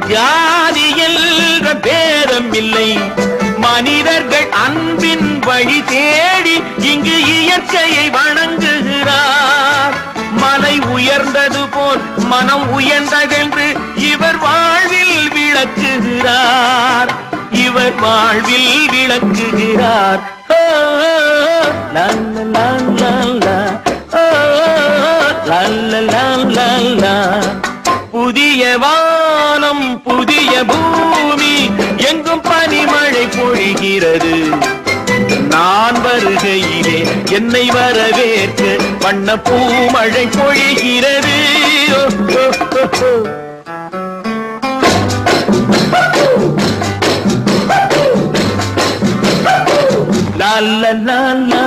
ஜாதி என்ற பேதம் இல்லை. மனிதர்கள் அன்பின் வழி தேடி இங்கு இயற்கையை வணங்குகிறார். மலை உயர்ந்தது போல் மனம் உயர்ந்ததென்று இவர் வாழ்வில் விளக்குகிறார். இவர் வாழ்வில் விளக்குகிறார். புதிய வானம் புதிய பூமி எங்கும் பனிமழை பொழிகிறது. நான் வருகையிலே என்னை வரவேற்க வண்ண பூமழை பொழிகிறது. La la la la